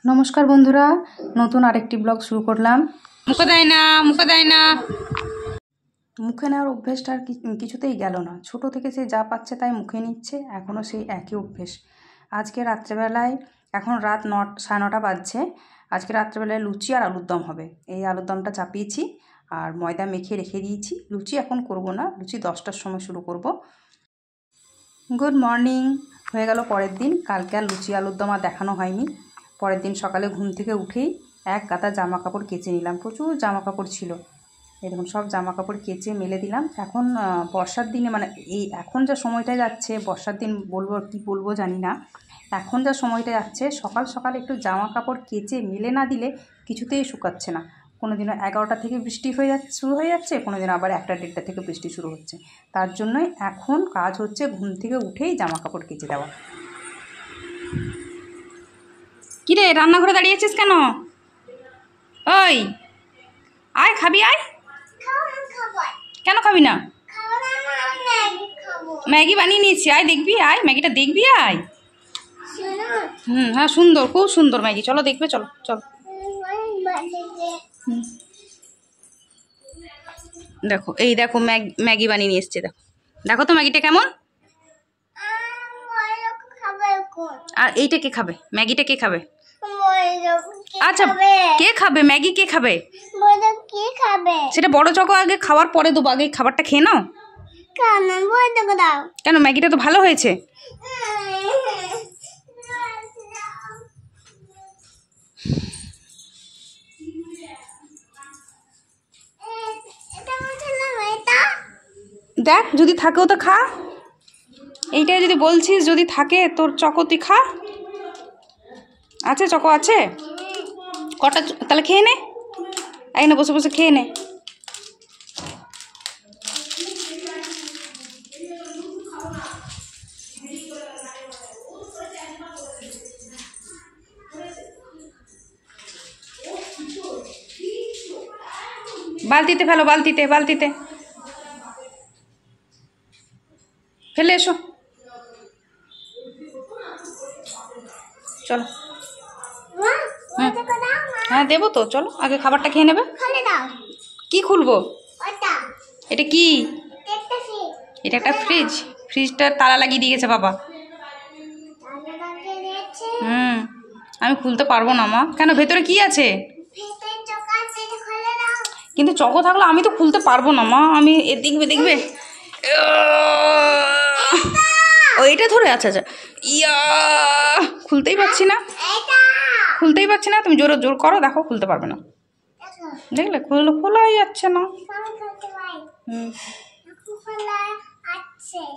নমস্কার বন্ধুরা, নতুন আরেকটি ব্লগ শুরু করলাম। মুখে দেয় না মুখে নেওয়ার অভ্যেসটা আর কিছুতেই গেল না। ছোট থেকে সে যা পাচ্ছে তাই মুখে নিচ্ছে, এখনও সেই একই অভ্যেস। আজকে রাত্রেবেলায়, এখন রাত 9:30 বাজছে, আজকে রাত্রেবেলায় লুচি আর আলুর দম হবে। এই আলুর দমটা চাপিয়েছি আর ময়দা মেখে রেখে দিয়েছি। লুচি এখন করব না, লুচি 10টার সময় শুরু করব। Good morning. হয়ে গেল পরের দিন। কালকে আর লুচি আলুর দম আর দেখানো হয়নি। পরের দিন সকালে ঘুম থেকে উঠেই এক গাদা জামা কাপড় কেচে নিলাম। প্রচুর জামা কাপড় ছিল, এরকম সব জামা কাপড় কেচে মেলে দিলাম। এখন বর্ষার দিনে, মানে এই এখন যা সময়টা যাচ্ছে, বর্ষার দিন বলবো কি বলবো জানি না, এখন যা সময়টা যাচ্ছে, সকাল সকাল একটু জামা কাপড় কেচে মেলে না দিলে কিছুতেই শুকাচ্ছে না। কোনো দিনও 11টা থেকে বৃষ্টি শুরু হয়ে যাচ্ছে, কোনো দিন আবার 1টা-1:30টা থেকে বৃষ্টি শুরু হচ্ছে। তার জন্যই এখন কাজ হচ্ছে ঘুম থেকে উঠেই জামা কাপড় কেচে দেওয়া। কিরে রান্নাঘরে দাঁড়িয়েছিস কেন? ওই আয়, খাবি আয়। কেন খাবি না? ম্যাগি বানিয়ে নিয়েছি, আয় দেখবি, আয় ম্যাগিটা দেখবি, আয়। হ্যাঁ সুন্দর, খুব সুন্দর ম্যাগি, চলো দেখবে, চলো চলো। দেখো, এই দেখো ম্যাগি বানিয়ে নিয়ে এসছে, দেখো দেখো তো ম্যাগিটা কেমন। আর এইটা কে খাবে? ম্যাগিটা কে খাবে? আচ্ছা, কে খাবে ম্যাগি? কে খাবে সেটা বড় চকো আগে খাওয়ার পরে দেবো, আগে খাবারটা খেয়ে নাও। কেন? ম্যাগিটা তো ভালো হয়েছে। দেখ যদি থাকেও তো খা। এইটাই যদি বলছিস, যদি থাকে তোর চকো তুই খা। আছে চকো আছে কটা? তাহলে খেয়ে নে, না বসে বসে খেয়ে নে। বালতিতে ফেলো, বালতিতে ফেলে এসো। চলো। হ্যাঁ দেবো তো, চলো আগে খাবারটা খেয়ে নেবে। কি খুলবো? এটা কি? এটা একটা ফ্রিজ। ফ্রিজটার তালা লাগিয়ে দিয়ে গেছে বাবা। আমি খুলতে পারবো না মা। কেন, ভেতরে কি আছে? কিন্তু চকো থাকলে আমি তো খুলতে পারবো না মা। আমি দেখবে ও এটা ধরে, আচ্ছা ইয়া, খুলতেই পারছি না। তুমি জোর করো, দেখো খুলতে পারবে না। দেখলে খোলাই যাচ্ছে না।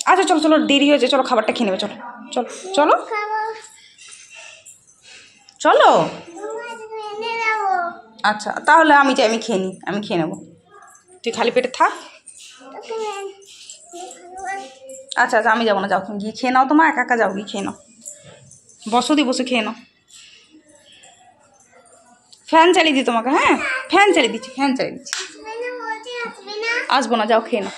আচ্ছা চলো দেরি হয়েছে, চলো খাবারটা খেয়ে নেবে, চলো চলো চলো চলো। আচ্ছা তাহলে আমি খেয়ে নেবো, তুই খালি পেটে থাক। আচ্ছা আমি যাবো না, যাও তুমি গিয়ে খেয়ে নাও। তোমার একা যাও, গিয়ে খেয়ে নাও। বসে খেয়ে নাও। ফ্যান চালিয়ে দিই তোমাকে। হ্যাঁ ফ্যান চালিয়ে দিচ্ছি। আসবো না, যাও খেয়ে নাও।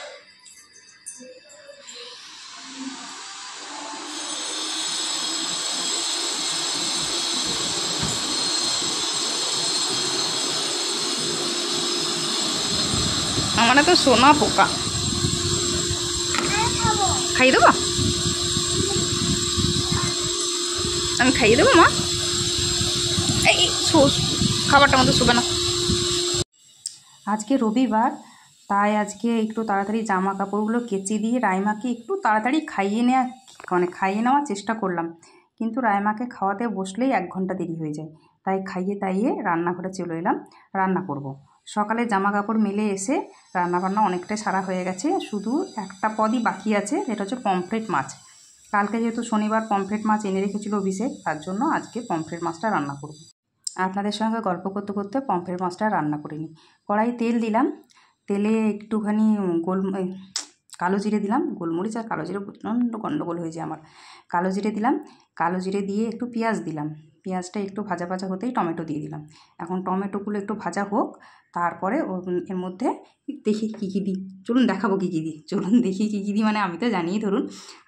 আমার তো সোনা পোকা। খাইয়ে দেবো? আমি খাইয়ে দেবো মা। এই খাবারটা মতো শুবে না। আজকে রবিবার, তাই আজকে একটু তাড়াতাড়ি জামা কাপড়গুলো কেচে দিয়ে রাইমাকে একটু তাড়াতাড়ি খাইয়ে নেওয়ার চেষ্টা করলাম। কিন্তু রাইমাকে খাওয়াতে বসলেই 1 ঘন্টা দেরি হয়ে যায়। তাই খাইয়ে রান্নাঘরে চলে এলাম, রান্না করব। সকালে জামা কাপড় মেলে এসে রান্নাবান্না অনেকটাই সারা হয়ে গেছে। শুধু একটা পদই বাকি আছে, যেটা হচ্ছে পমফ্রেট মাছ। কালকে যেহেতু শনিবার পমফ্রেট মাছ এনে রেখেছিল অভিষেক, তার জন্য আজকে পমফ্রেট মাছটা রান্না করব। আপনাদের সঙ্গে গল্প করতে করতে পমফ্রেট মাছটা রান্না করে নিই। কড়াই তেল দিলাম, তেলে একটুখানি কালো জিরে দিলাম। গোলমরিচ আর কালো জিরে প্রচণ্ড গন্ডগোল হয়েছে আমার। কালো জিরে দিলাম, কালো জিরে দিয়ে একটু পেঁয়াজ দিলাম। পেঁয়াজটা একটু ভাজা ভাজা হতেই টমেটো দিয়ে দিলাম। এখন টমেটোগুলো একটু ভাজা হোক, তারপরে এর মধ্যে দেখি কী কী দিই, চলুন দেখাবো কী কী দিই, চলুন দেখি কী কী দিই, মানে আমি তো জানিই, ধরুন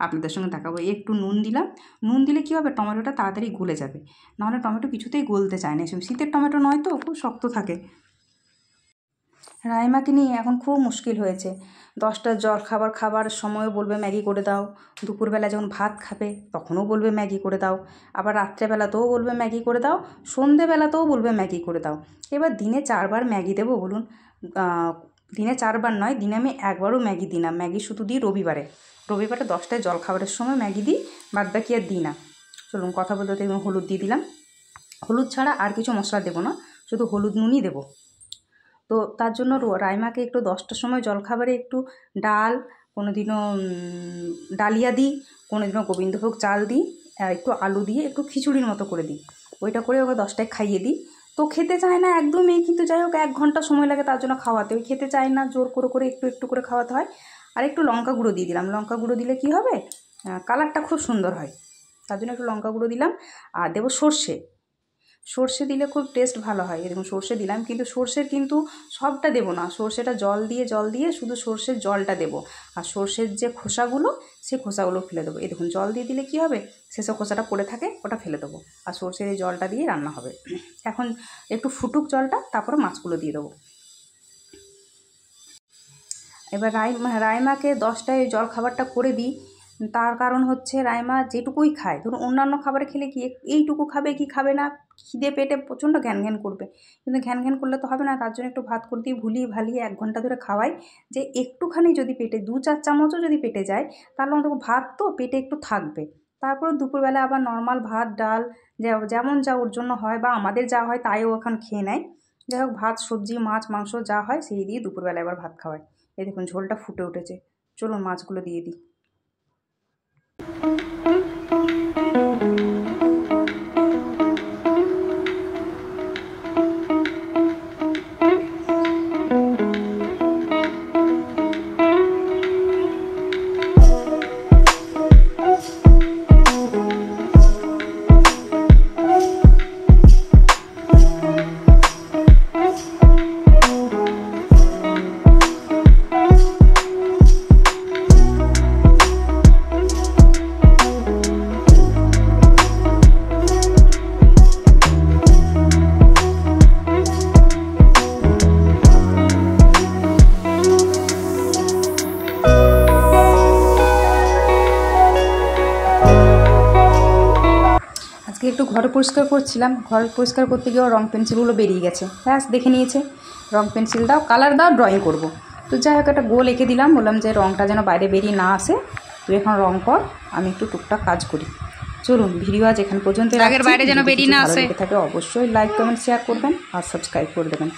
আপনাদের সঙ্গে দেখাবো। একটু নুন দিলাম, নুন দিলে কী হবে, টমেটোটা তাড়াতাড়ি গলে যাবে, নাহলে টমেটো কিছুতেই গলতে চায় না, এসব শীতের টমেটো নয় তো, খুব শক্ত থাকে। রাইমাকে নিয়ে এখন খুব মুশকিল হয়েছে। 10টার জল খাবার সময়ও বলবে ম্যাগি করে দাও, দুপুরবেলা যখন ভাত খাবে তখনও বলবে ম্যাগি করে দাও, আবার রাত্রেবেলাতেও বলবে ম্যাগি করে দাও, সন্ধেবেলাতেও বলবে ম্যাগি করে দাও। এবার দিনে 4 বার ম্যাগি দেবো বলুন? দিনে 4 বার নয়, দিনে আমি একবারও ম্যাগি দিই না। ম্যাগি শুধু দিই রবিবারে 10টায় জল খাবারের সময় ম্যাগি দিই, বাদ বাকি আর দিই না। চলুন কথা বলতে দেখুন, হলুদ দিয়ে দিলাম, হলুদ ছাড়া আর কিছু মশলা দেবো না, শুধু হলুদ নুনই দেবো। তো তার জন্য রাইমাকে একটু 10টার সময় জলখাবারে একটু ডাল, কোনো দিনও ডালিয়া দিই, কোনো দিনও গোবিন্দভোগ চাল দিই, একটু আলু দিয়ে একটু খিচুড়ির মতো করে দিই, ওইটা করে ওকে 10টায় খাইয়ে দিই। তো খেতে চায় না একদমই, কিন্তু যাই হোক 1 ঘন্টা সময় লাগে তার জন্য খাওয়াতে, ওই খেতে চায় না, জোর করে একটু একটু করে খাওয়াতে হয়। আর একটু লঙ্কা গুঁড়ো দিয়ে দিলাম, লঙ্কা গুঁড়ো দিলে কি হবে, কালারটা খুব সুন্দর হয়, তার জন্য একটু লঙ্কা গুঁড়ো দিলাম। আর দেবো সর্ষে দিলে খুব টেস্ট ভালো হয়। এরকম সর্ষে দিলাম, কিন্তু সর্ষের কিন্তু সবটা দেবো না, সর্ষেটা জল দিয়ে শুধু সর্ষের জলটা দেবো, আর সর্ষের যে খোসাগুলো সেই খোসাগুলো ফেলে দেবো। এই দেখুন, জল দিয়ে দিলে কী হবে, সেসব খোসাটা পড়ে থাকে, ওটা ফেলে দেবো, আর সর্ষের এই জলটা দিয়ে রান্না হবে। এখন একটু ফুটুক জলটা, তারপরে মাছগুলো দিয়ে দেবো। এবার রাইমাকে 10টায় জল খাবারটা করে দিই, তার কারণ হচ্ছে রাইমা যেটুকুই খায়, ধরুন অন্যান্য খাবারে খেলে কি এইটুকু খাবে কি খাবে না, খিদে পেটে প্রচণ্ড ঘ্যান করবে, কিন্তু ঘ্যান করলে তো হবে না, তার জন্য একটু ভাত করে দিয়ে ভুলিয়ে ভালিয়ে 1 ঘন্টা ধরে খাওয়াই, যে একটুখানি যদি পেটে 2-4 চামচও যদি পেটে যায়, তাহলে অন্তত ভাত তো পেটে একটু থাকবে। তারপরে দুপুরবেলা আবার নর্মাল ভাত ডাল যেমন যা ওর জন্য হয়, বা আমাদের যা হয় তাইও এখন খেয়ে নেয়। যাই হোক, ভাত সবজি মাছ মাংস যা হয় সেই দিয়ে দুপুরবেলা এবার ভাত খাওয়ায়। এই দেখুন ঝোলটা ফুটে উঠেছে, চলুন মাছগুলো দিয়ে দিই। একটু ঘর পরিষ্কার করছিলাম, ঘর পরিষ্কার করতে গিয়েও রং পেন্সিলগুলো বেরিয়ে গেছে, ব্যাস দেখে নিয়েছে, রং পেন্সিল দাও, কালার দাও, ড্রয়িং করব। তো যাই হোক একটা গোল এঁকে দিলাম, বললাম যে রংটা যেন বাইরে বেরিয়ে না আসে, তুই এখন রং কর, আমি একটু টুকটাক কাজ করি। চলুন ভিডিও আজ এখান পর্যন্ত, বাইরে যেন বেরিয়ে না আসে থাকে অবশ্যই লাইক কমেন্ট শেয়ার করবেন আর সাবস্ক্রাইব করে দেবেন।